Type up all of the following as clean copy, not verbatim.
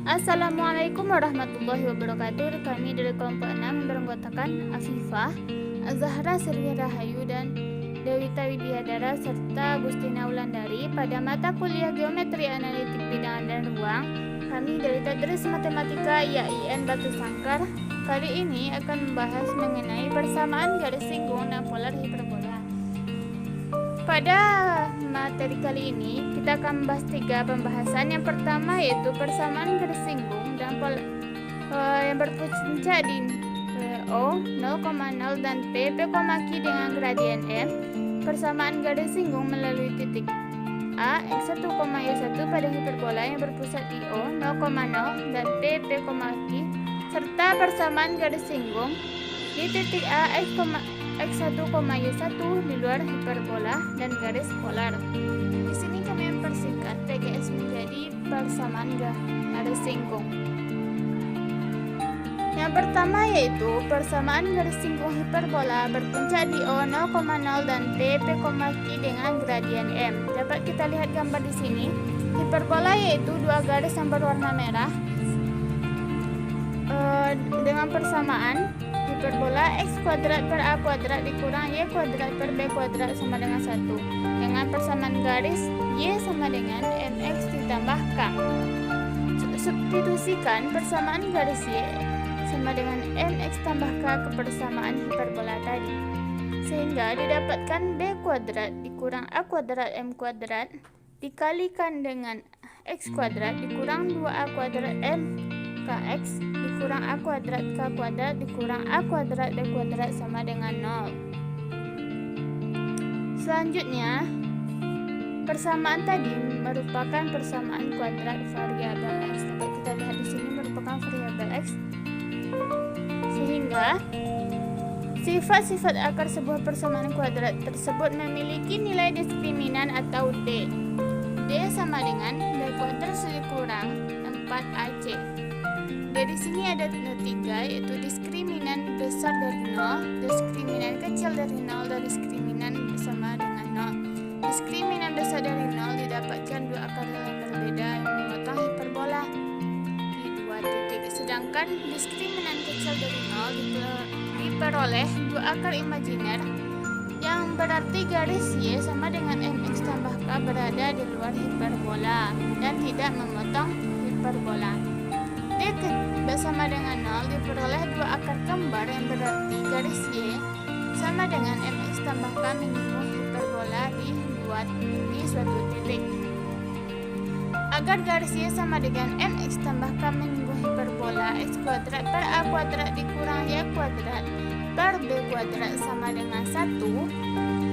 Assalamualaikum warahmatullahi wabarakatuh. Kami dari kelompok 6 yang beranggotakan Afifah, Zahra Sri Rahayu, dan Dewita Widyadara serta Agustina Wulandari pada mata kuliah Geometri Analitik Bilangan dan Ruang. Kami dari Tadris Matematika IAIN Batu Sangkar kali ini akan membahas mengenai persamaan garis singgung dan polar hiperbola. Pada materi kali ini kita akan membahas 3 pembahasan. Yang pertama yaitu persamaan garis singgung dan pola yang berpuncak di O 0,0 dan P Q dengan gradien M. Persamaan garis singgung melalui titik A X1, Y1 pada hiperbola yang berpusat di O 0,0 dan P Q serta persamaan garis singgung di titik A X1, Y1 di luar hiperbola dan garis polar. Di sini kami mempersingkat PGS menjadi persamaan garis singgung. Yang pertama yaitu persamaan garis singgung hiperbola berpuncak di O 0,0 dan P dengan gradien M. Dapat kita lihat gambar di sini. Hiperbola yaitu 2 garis yang berwarna merah dengan persamaan hiperbola X kuadrat per A kuadrat dikurang Y kuadrat per B kuadrat sama dengan 1 dengan persamaan garis Y sama dengan MX ditambah K. Substitusikan persamaan garis Y sama dengan MX tambah K ke persamaan hiperbola tadi, sehingga didapatkan B kuadrat dikurang A kuadrat M kuadrat dikalikan dengan X kuadrat dikurang 2A kuadrat M KX dikurang A kuadrat K kuadrat dikurang A kuadrat D kuadrat sama dengan 0. Selanjutnya, persamaan tadi merupakan persamaan kuadrat variabel X. Dapat kita lihat di sini merupakan variabel X, sehingga sifat-sifat akar sebuah persamaan kuadrat tersebut memiliki nilai diskriminan atau D. D sama dengan D kuadrat dikurang 4AC. Dari sini ada 3, yaitu diskriminan besar dari 0, diskriminan kecil dari 0, dan diskriminan sama dengan 0. Diskriminan besar dari 0 didapatkan 2 akar yang berbeda yang memotong hiperbola di 2 titik. Sedangkan diskriminan kecil dari 0 diperoleh 2 akar imajiner yang berarti garis Y sama dengan MX tambah K berada di luar hiperbola dan tidak memotong hiperbola. D sama dengan 0 diperoleh 2 akar kembar yang berarti garis Y sama dengan MX tambah K menyinggung hiperbola di suatu titik. Agar garis Y sama dengan MX tambah K menyinggung hiperbola X kuadrat per A kuadrat dikurang Y kuadrat per B kuadrat sama dengan 1,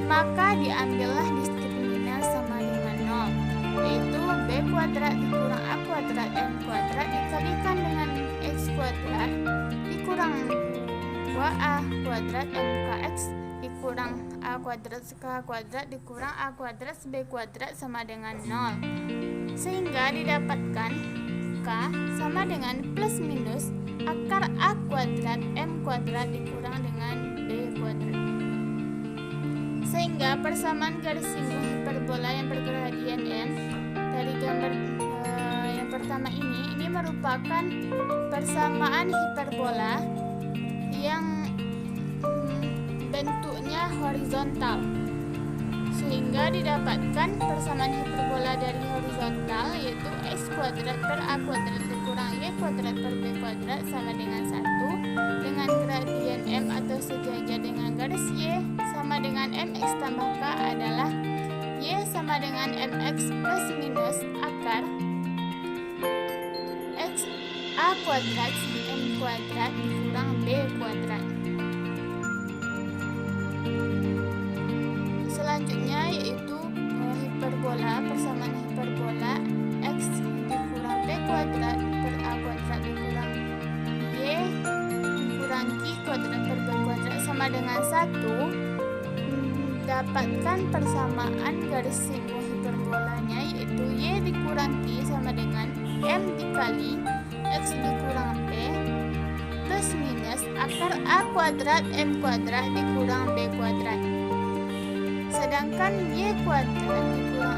maka diambillah diskriminan sama dengan 0, yaitu B kuadrat dikurang A kuadrat M kuadrat dikalikan dengan X kuadrat dikurang 2A kuadrat MKX dikurang A kuadrat K kuadrat dikurang A kuadrat B kuadrat sama dengan 0, sehingga didapatkan K sama dengan plus minus akar A kuadrat M kuadrat dikurang dengan B kuadrat. Sehingga persamaan garis singgung hiperbola yang bergradien M dari gambar yang pertama ini merupakan persamaan hiperbola yang bentuknya horizontal, sehingga didapatkan persamaan hiperbola dari horizontal yaitu X kuadrat per A kuadrat dikurang Y kuadrat per B kuadrat sama dengan 1 dengan gradien M atau sejajar dengan garis Y sama dengan MX tambah K adalah Y sama dengan MX plus minus akar X A kuadrat M kuadrat dikurang B kuadrat. Selanjutnya yaitu hiperbola, persamaan hiperbola X dikurang P kuadrat per A kuadrat dikurang Y dikurang Q kuadrat per B kuadrat sama dengan 1. Dapatkan persamaan garis singgung hiperbolanya yaitu Y dikurang Q sama dengan M dikali X dikurang P plus minus akar A kuadrat M kuadrat dikurang B kuadrat. Sedangkan Y kuadrat dikurang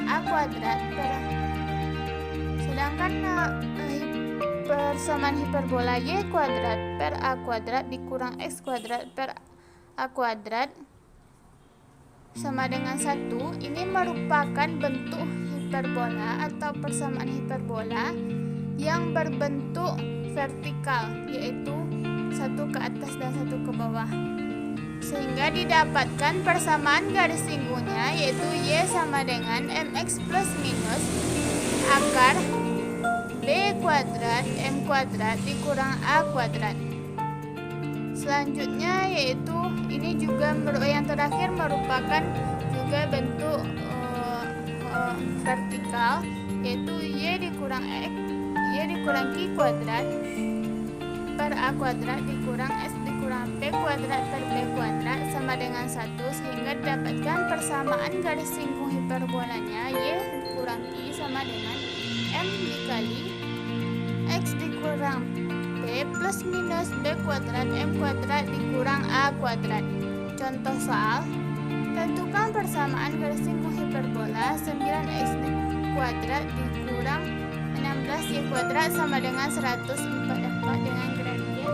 A kuadrat per merupakan persamaan hiperbola y kuadrat per a kuadrat dikurang x kuadrat per a kuadrat sama dengan 1. Ini merupakan bentuk hiperbola atau persamaan hiperbola yang berbentuk vertikal, yaitu satu ke atas dan satu ke bawah, sehingga didapatkan persamaan garis singgungnya, yaitu y sama dengan mx plus minus akar b kuadrat m kuadrat dikurang a kuadrat. Selanjutnya yaitu ini juga yang terakhir merupakan juga bentuk vertikal, yaitu y dikurang q kuadrat per a kuadrat dikurang s dikurang p kuadrat per b kuadrat sama dengan 1, sehingga didapatkan persamaan garis singgung hiperbolanya y kurang q sama dengan m dikali x dikurang p plus minus b kuadrat m kuadrat dikurang a kuadrat. Contoh soal, tentukan persamaan garis singgung hiperbola 9x kuadrat dikurang 16y kuadrat sama dengan 144 dengan gradien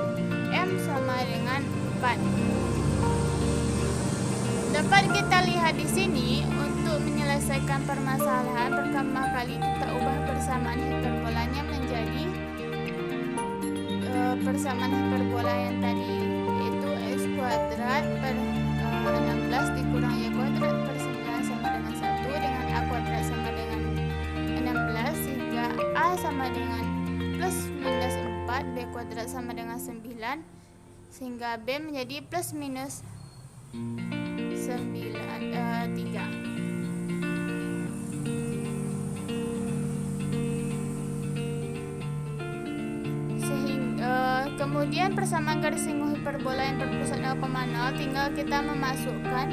m sama dengan 4. Dapat kita lihat di sini, untuk menyelesaikan permasalahan pertama kali kita ubah persamaan hiperbolanya menjadi persamaan hiperbola yang tadi, yaitu x kuadrat per 16 dikurang y kuadrat per 9 sama dengan 1 dengan a kuadrat sama dengan 16, sehingga a sama dengan plus minus 4, b kuadrat sama dengan 9, sehingga b menjadi plus minus 3. Kemudian persamaan garis singgung hiperbola yang berpusat 0,0 tinggal kita memasukkan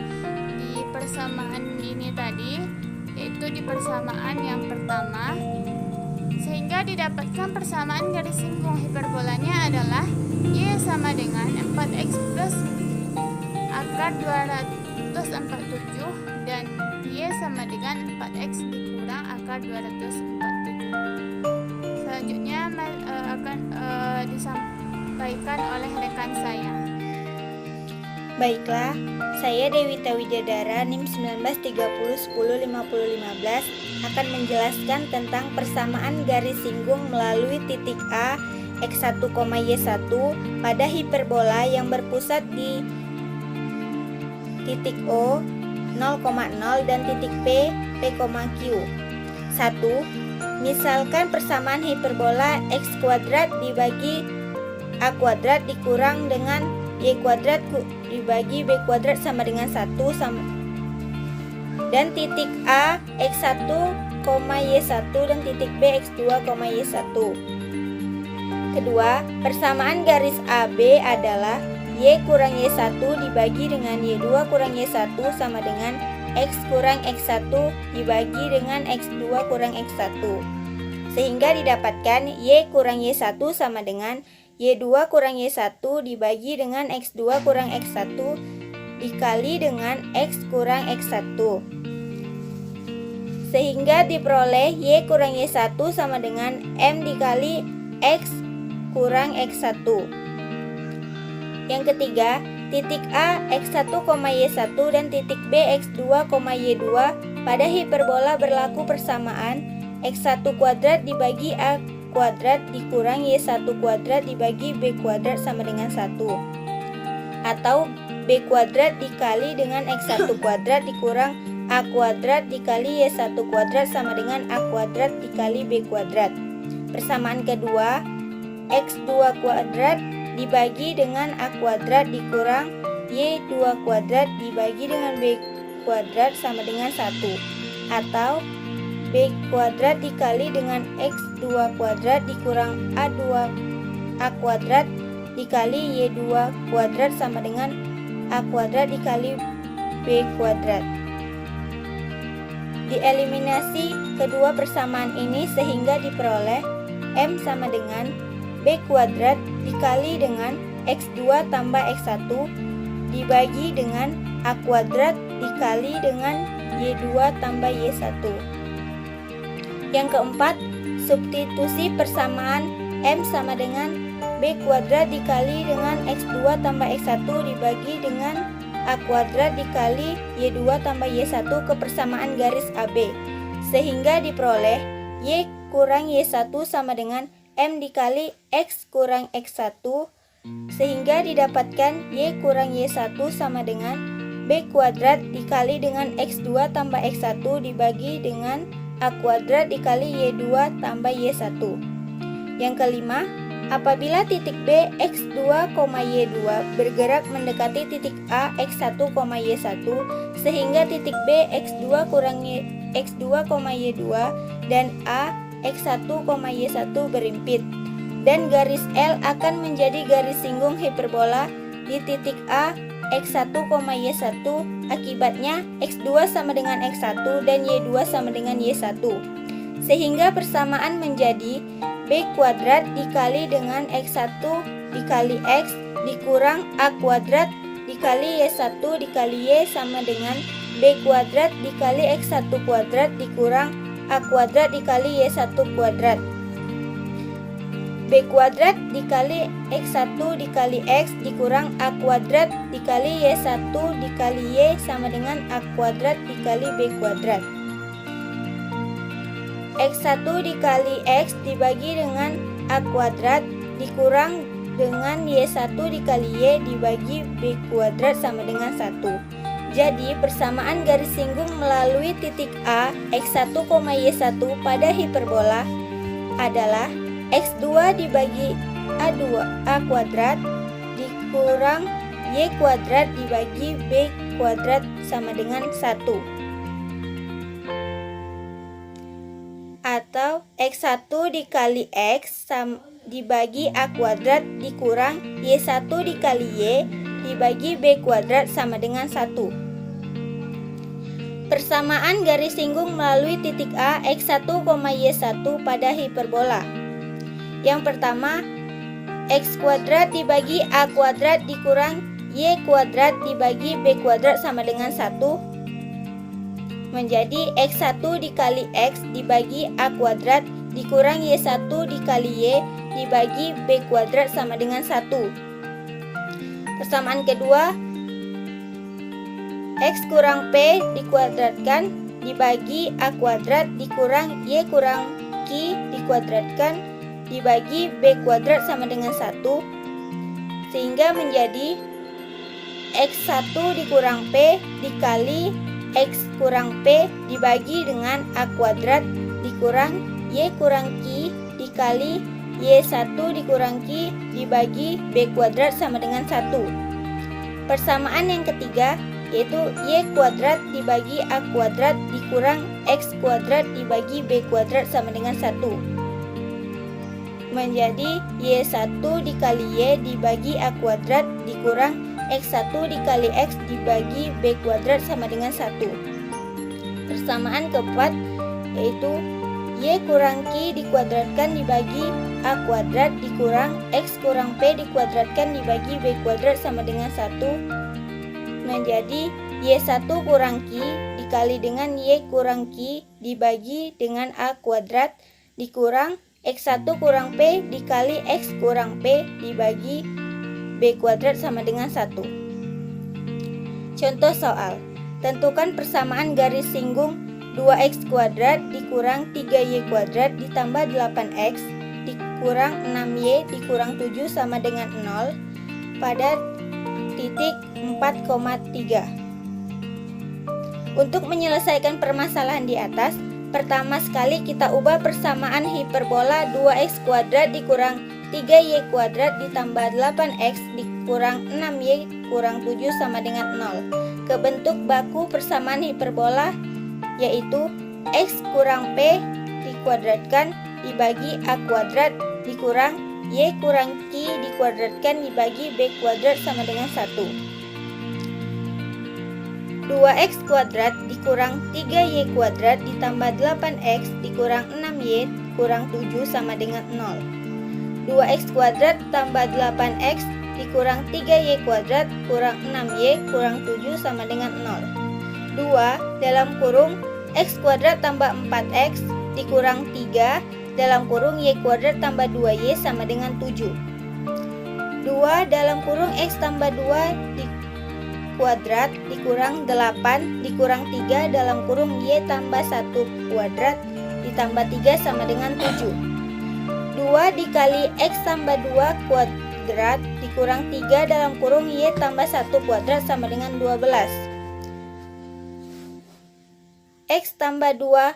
di persamaan ini tadi, yaitu di persamaan yang pertama, sehingga didapatkan persamaan garis singgung hiperbolanya adalah y sama dengan 4x plus akar 247 dan y sama dengan 4x dikurang akar 247. Selanjutnya akan disampaikan oleh rekan saya. Baiklah, saya Dewita Widadara NIM 1930105015 akan menjelaskan tentang persamaan garis singgung melalui titik A x1, y1 pada hiperbola yang berpusat di titik O 0,0 dan titik P, Q. 1. Misalkan persamaan hiperbola x kuadrat dibagi a kuadrat dikurang dengan y kuadrat dibagi b kuadrat sama dengan 1 dan titik A x1, y1 dan titik B x2, y1. Kedua, persamaan garis AB adalah y kurang y1 dibagi dengan y2 kurang y1 sama dengan x kurang x1 dibagi dengan x2 kurang x1, sehingga didapatkan y kurang y1 sama dengan y2 kurang y1 dibagi dengan x2 kurang x1 dikali dengan x kurang x1, sehingga diperoleh y kurang y1 sama dengan m dikali x kurang x1. Yang ketiga, titik A x1, y1 dan titik B x2, y2 pada hiperbola berlaku persamaan x1 kuadrat dibagi a kuadrat dikurang y1 kuadrat dibagi b kuadrat sama dengan 1, atau b kuadrat dikali dengan x1 kuadrat dikurang a kuadrat dikali y1 kuadrat sama dengan a kuadrat dikali b kuadrat. Persamaan kedua, x2 kuadrat dibagi dengan a kuadrat dikurang y2 kuadrat dibagi dengan b kuadrat sama dengan 1, atau b kuadrat dikali dengan x2 kuadrat dikurang a kuadrat dikali y2 kuadrat sama dengan a kuadrat dikali b kuadrat. Dieliminasi kedua persamaan ini sehingga diperoleh m sama dengan b kuadrat dikali dengan x2 tambah x1 dibagi dengan a kuadrat dikali dengan y2 tambah y1. Yang keempat, substitusi persamaan M sama dengan B kuadrat dikali dengan X2 tambah X1 dibagi dengan A kuadrat dikali Y2 tambah Y1 ke persamaan garis AB, sehingga diperoleh Y kurang Y1 sama dengan M dikali X kurang X1, sehingga didapatkan Y kurang Y1 sama dengan B kuadrat dikali dengan X2 tambah X1 dibagi dengan A kuadrat dikali Y2 tambah Y1. Yang kelima, apabila titik B X2, Y2 bergerak mendekati titik A X1, Y1, sehingga titik B X2 kurang X2, Y2 dan A X1, Y1 berimpit, dan garis L akan menjadi garis singgung hiperbola di titik A X1, Y1. Akibatnya X2 sama dengan X1 dan Y2 sama dengan Y1, sehingga persamaan menjadi B kuadrat dikali dengan X1 dikali X dikurang A kuadrat dikali Y1 dikali Y sama dengan B kuadrat dikali X1 kuadrat dikurang A kuadrat dikali Y1 kuadrat. B kuadrat dikali X1 dikali X dikurang A kuadrat dikali Y1 dikali Y sama dengan A kuadrat dikali B kuadrat. X1 dikali X dibagi dengan A kuadrat dikurang dengan Y1 dikali Y dibagi B kuadrat sama dengan 1. Jadi persamaan garis singgung melalui titik A X1, Y1 pada hiperbola adalah X2 dibagi A2 A kuadrat dikurang Y kuadrat dibagi B kuadrat sama dengan 1. Atau X1 dikali X dibagi A kuadrat dikurang Y1 dikali Y dibagi B kuadrat sama dengan 1. Persamaan garis singgung melalui titik A X1, Y1 pada hiperbola. Yang pertama, X kuadrat dibagi A kuadrat dikurang Y kuadrat dibagi B kuadrat sama dengan 1 menjadi X1 dikali X dibagi A kuadrat dikurang Y1 dikali Y dibagi B kuadrat sama dengan 1. Persamaan kedua, X kurang P dikuadratkan dibagi A kuadrat dikurang Y kurang Q dikuadratkan dibagi B kuadrat sama dengan 1, sehingga menjadi X1 dikurang P dikali X kurang P dibagi dengan A kuadrat dikurang Y kurang Q dikali Y1 dikurang Q dibagi B kuadrat sama dengan 1. Persamaan yang ketiga yaitu Y kuadrat dibagi A kuadrat dikurang X kuadrat dibagi B kuadrat sama dengan 1 menjadi Y1 dikali Y dibagi A kuadrat dikurang X1 dikali X dibagi B kuadrat sama dengan 1. Persamaan keempat yaitu Y kurang Q dikuadratkan dibagi A kuadrat dikurang X kurang P dikuadratkan dibagi B kuadrat sama dengan 1 menjadi Y1 kurang Q dikali dengan Y kurang Q dibagi dengan A kuadrat dikurang X1 kurang P dikali X kurang P dibagi B kuadrat sama dengan 1. Contoh soal. Tentukan persamaan garis singgung 2x kuadrat dikurang 3y kuadrat ditambah 8x dikurang 6y dikurang 7 sama dengan 0 pada titik 4,3. Untuk menyelesaikan permasalahan di atas, pertama sekali kita ubah persamaan hiperbola 2x kuadrat dikurang 3y kuadrat ditambah 8x dikurang 6y kurang 7 sama dengan 0 ke bentuk baku persamaan hiperbola, yaitu x kurang p dikuadratkan dibagi a kuadrat dikurang y kurang q dikuadratkan dibagi b kuadrat sama dengan 1. 2x kuadrat dikurang 3y kuadrat ditambah 8x dikurang 6y kurang 7 sama dengan 0. 2x kuadrat tambah 8x dikurang 3y kuadrat kurang 6y kurang 7 sama dengan 0. 2 dalam kurung x kuadrat tambah 4x dikurang 3 dalam kurung Y kuadrat tambah 2Y sama dengan 7. 2 dalam kurung X tambah 2 di kuadrat dikurang 8 dikurang 3 dalam kurung Y tambah 1 kuadrat ditambah 3 sama dengan 7. 2 dikali X tambah 2 kuadrat dikurang 3 dalam kurung Y tambah 1 kuadrat sama dengan 12. X tambah 2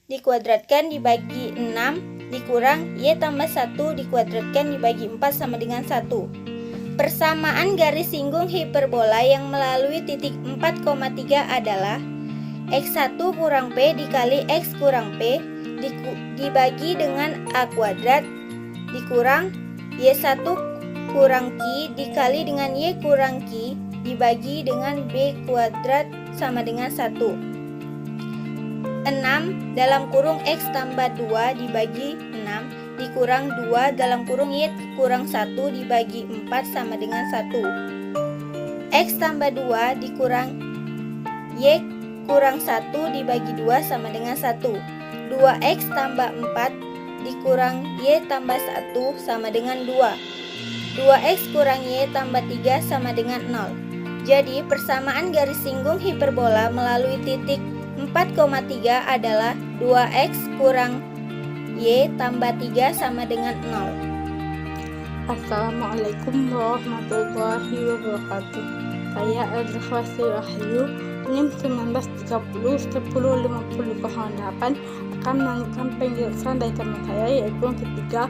dikuadratkan dibagi 6 dikurang Y tambah 1 dikuadratkan dibagi 4 sama dengan 1. Persamaan garis singgung hiperbola yang melalui titik 4,3 adalah X1 kurang P dikali X kurang P dibagi dengan A kuadrat dikurang Y1 kurang Q dikali dengan Y kurang Q dibagi dengan B kuadrat sama dengan 1. 6 dalam kurung X tambah 2 dibagi 6 dikurang 2 dalam kurung Y kurang 1 dibagi 4 sama dengan 1. X tambah 2 dikurang Y kurang 1 dibagi 2 sama dengan 1. 2X tambah 4 dikurang Y tambah 1 sama dengan 2. 2X kurang Y tambah 3 sama dengan 0. Jadi persamaan garis singgung hiperbola melalui titik 4,3 adalah 2X kurang Y tambah 3 sama dengan 0. Assalamualaikum warahmatullahi wabarakatuh. Saya adalah Wasil Wahyu, NIM 1930 105008 akan melanjutkan penjelasan dari teman saya, yaitu yang ketiga,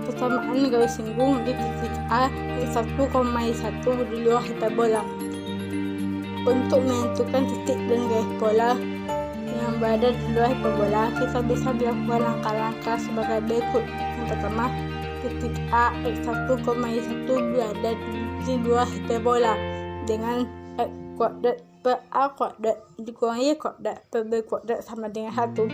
persamaan garis singgung di titik A X1, Y1 di luar hiperbola. Untuk menentukan titik dan garis pola yang berada di luar hiperbola, kita bisa dilakukan langkah-langkah sebagai berikut. Yang pertama, titik A X1, Y1 berada di luar hiperbola dengan X kuadrat per A kuadrat dikurang Y kuadrat per B kuadrat sama dengan 1.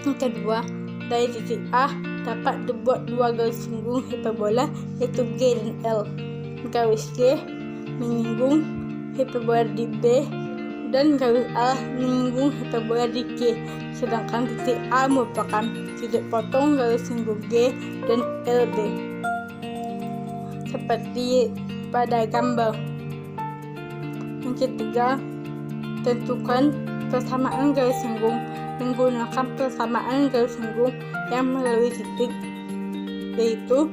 Yang kedua, dari titik A dapat dibuat dua garis singgung hiperbola, yaitu G dan L. Garis G menyinggung hiperbola di B dan garis L menyinggung hiperbola di G, sedangkan titik A merupakan titik potong garis singgung G dan LB seperti pada gambar. Yang ketiga, tentukan persamaan garis singgung menggunakan persamaan garis singgung yang melalui titik, yaitu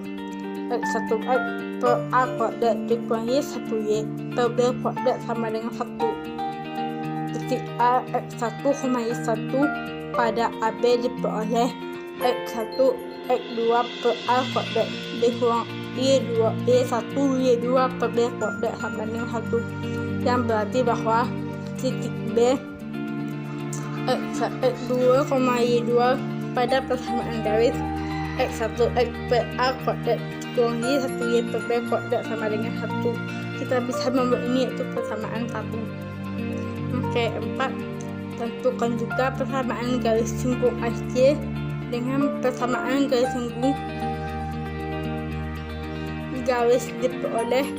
X1 per A kuadrat dikurang Y1Y per B kuadrat sama dengan 1. Titik A X1, Y1 pada AB diperoleh X1 X2 per A kuadrat dikurang Y1 Y2 per B kuadrat sama dengan 1, yang berarti bahwa titik B X2, Y2 pada persamaan garis X1 X per A kuadrat dikurang Y1Y per B kuadrat sama dengan 1. Kita bisa membuat ini, yaitu persamaan 1. Oke, 4. Tentukan juga persamaan garis singgung AC dengan persamaan garis singgung garis diperoleh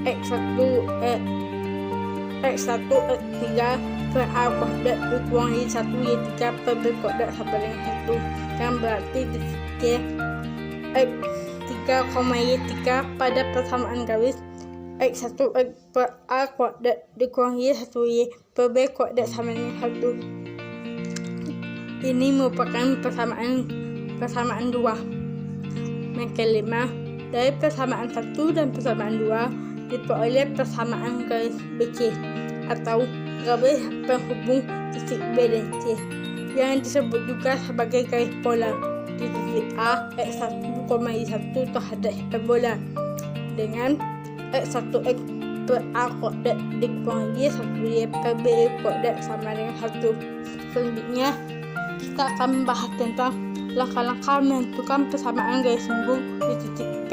X1 X3 per A kuadrat dikurang Y1 Y3 per B kuadrat sama dengan 1, yang berarti di titik X3, Y3 pada persamaan garis X1 X per A kuadrat dikurang Y1Y per B kuadrat sama dengan 1. Ini merupakan persamaan 2. Yang kelima, dari persamaan 1 dan persamaan 2 diperoleh persamaan garis BC atau garis penghubung titik B dan C, yang disebut juga sebagai garis pola di titik A X1, Y1 terhadap hiperbola dengan X1 X per A kuadrat dikurang Y1Y per B kuadrat sama dengan 1. Selanjutnya, kita akan membahas tentang langkah-langkah menentukan persamaan garis singgung di titik P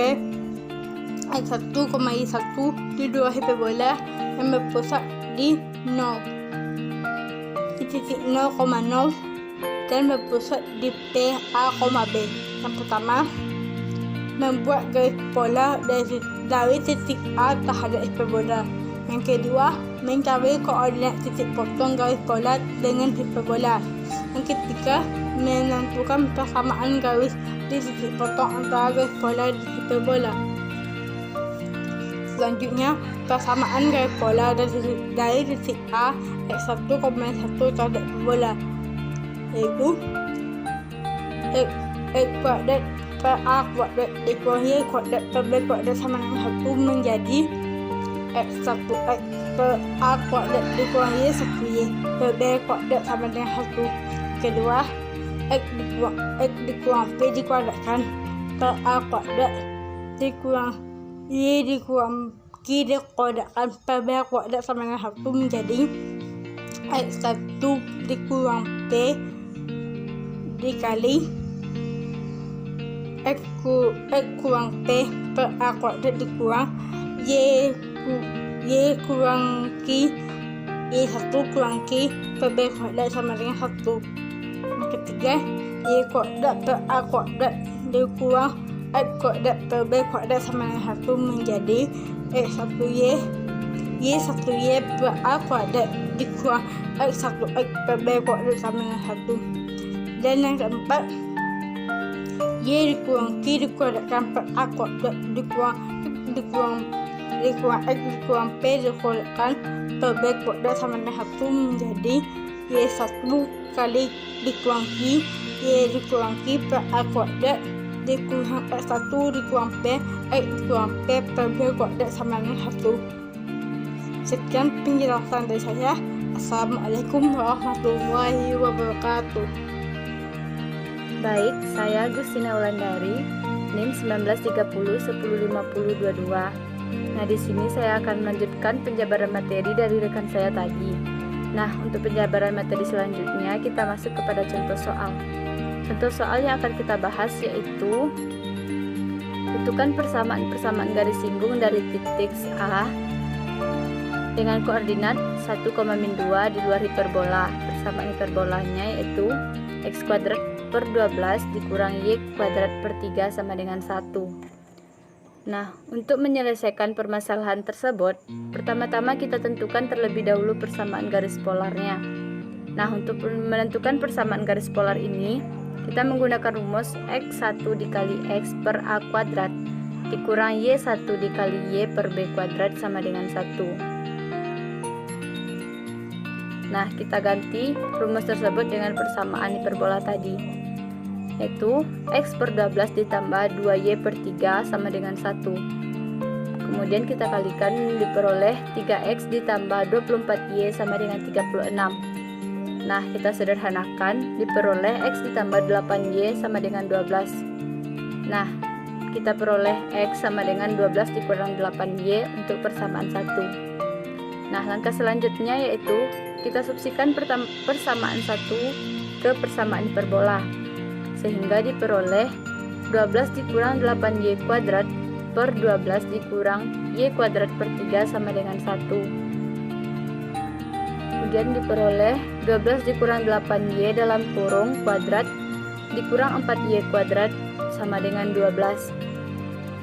X1, Y1 di dua hiperbola yang berpusat di 0 di titik 0,0 dan berpusat di P A, B. Yang pertama, membuat garis pola dari titik A terhadap hiperbola. Yang kedua, mencari koordinat titik potong garis pola dengan hiperbola. Yang ketiga, menentukan persamaan garis di titik potong antara garis pola dan hiperbola. Selanjutnya, persamaan garis pola dari titik A x1, 1 terhadap hiperbola, yaitu x kuadrat per A kuadrat dikurang Y kuadrat per B kuadrat sama dengan 1 menjadi x1 x per A kuadrat dikurang Y 1Y per B kuadrat sama dengan 1. Kedua, x dikurang P dikuadratkan per A kuadrat dikurang Y dikurang Q dikuadratkan per B kuadrat sama dengan 1 menjadi x1 dikurang P dikali x kurang P per A kuadrat dikurang Y kurang Q Y1 kurang Q per B kuadrat sama dengan 1. Yang ketiga, Y kuadrat per A kuadrat dikurang X kuadrat per B kuadrat sama dengan 1 menjadi X1Y Y1Y per A kuadrat dikurang X1X per B kuadrat sama dengan 1. Dan yang keempat, Y dikurang Q dikuadratkan per A kuadrat dikurang X dikurang P dikuadratkan per B kuadrat sama dengan 1 menjadi Y1 kali dikurang Q Y dikurang Q per A kuadrat dikurang X1 dikurang P X dikurang P per B kuadrat sama dengan 1. Sekian penjelasan dari saya. Assalamualaikum warahmatullahi wabarakatuh. Baik, saya Gustina Wulandari, NIM 1930105022. Nah, di sini saya akan melanjutkan penjabaran materi dari rekan saya tadi. Nah, untuk penjabaran materi selanjutnya kita masuk kepada contoh soal. Contoh soal yang akan kita bahas yaitu tentukan persamaan garis singgung dari titik A dengan koordinat 1,-2 di luar hiperbola. Persamaan hiperbolanya yaitu x kuadrat per 12 dikurang y kuadrat per 3 sama dengan 1. Nah, untuk menyelesaikan permasalahan tersebut, pertama-tama kita tentukan terlebih dahulu persamaan garis polarnya. Nah, untuk menentukan persamaan garis polar ini, kita menggunakan rumus x1 dikali x per a kuadrat dikurang y1 dikali y per b kuadrat sama dengan 1. Nah, kita ganti rumus tersebut dengan persamaan hiperbola tadi, yaitu x per 12 ditambah 2y per 3 sama dengan 1. Kemudian kita kalikan diperoleh 3x ditambah 24y sama dengan 36. Nah, kita sederhanakan diperoleh x ditambah 8y sama dengan 12. Nah, kita peroleh x sama dengan 12 dikurang 8y untuk persamaan 1. Nah, langkah selanjutnya yaitu kita substitusikan persamaan 1 ke persamaan hiperbola, sehingga diperoleh 12 dikurang 8y kuadrat per 12 dikurang y kuadrat per 3 sama dengan 1. Kemudian diperoleh 12 dikurang 8y dalam kurung kuadrat dikurang 4y kuadrat sama dengan 12.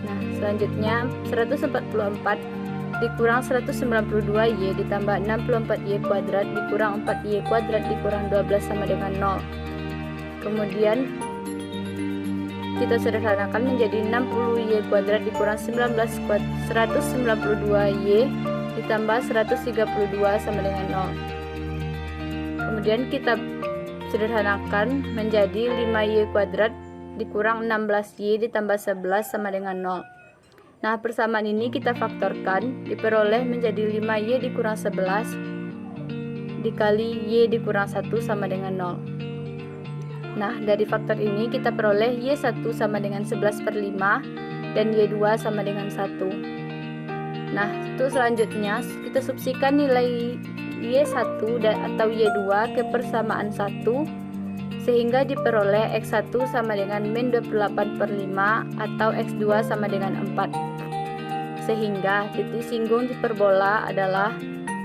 Nah, selanjutnya 144 dikurang 192y ditambah 64y kuadrat dikurang 4y kuadrat dikurang 12 sama dengan 0. Kemudian kita sederhanakan menjadi 60y kuadrat dikurang 192y ditambah 132 sama dengan 0. Kemudian kita sederhanakan menjadi 5y kuadrat dikurang 16y ditambah 11 sama dengan 0. Nah, persamaan ini kita faktorkan diperoleh menjadi 5y dikurang 11 dikali y dikurang 1 sama dengan 0. Nah, dari faktor ini kita peroleh y1 sama dengan 11 per 5 dan y2 sama dengan 1. Nah, untuk selanjutnya kita substitusikan nilai y1 atau y2 ke persamaan 1 sehingga diperoleh x1 sama dengan min 28 per 5 atau x2 sama dengan 4. Sehingga titik singgung hiperbola adalah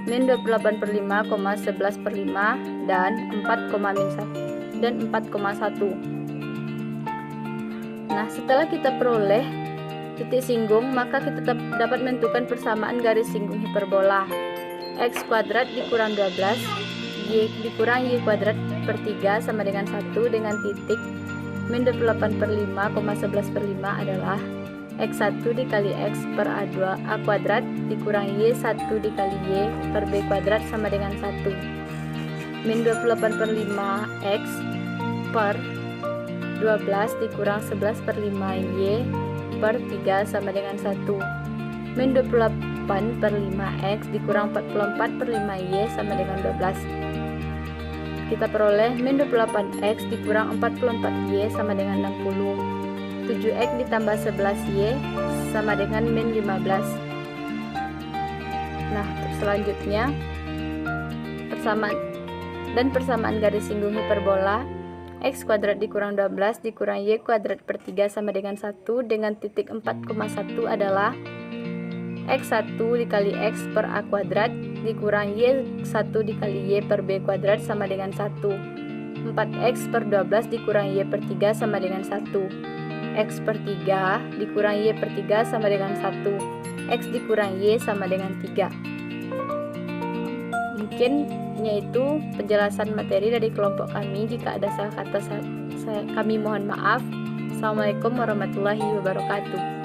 min 28 per 5, 11 per 5 dan 4,1. Nah, setelah kita peroleh titik singgung, maka kita dapat menentukan persamaan garis singgung hiperbola. X kuadrat dikurang 12 y dikurang y kuadrat per 3 sama dengan 1 dengan titik min 28/5,11/5 adalah X1 dikali X per A2 A kuadrat dikurang Y1 dikali Y per B kuadrat sama dengan 1. Min 28/5 X per 12 dikurang 11/5 Y per 3 sama dengan 1. Min 28/5 X dikurang 44/5 Y sama dengan 12. Kita peroleh min 28X dikurang 44Y sama dengan 60. 7X ditambah 11Y sama dengan min 15. Nah, selanjutnya persamaan garis singgung hiperbola X kuadrat dikurang 12 dikurang Y kuadrat per 3 sama dengan 1 dengan titik 4,1 adalah X1 dikali X per A kuadrat dikurang Y1 dikali Y per B kuadrat sama dengan 1. 4X per 12 dikurang Y per 3 sama dengan 1. X per 3 dikurang Y per 3 sama dengan 1. X dikurang Y sama dengan 3. Mungkin yaitu penjelasan materi dari kelompok kami. Jika ada salah kata kami mohon maaf. Assalamualaikum warahmatullahi wabarakatuh.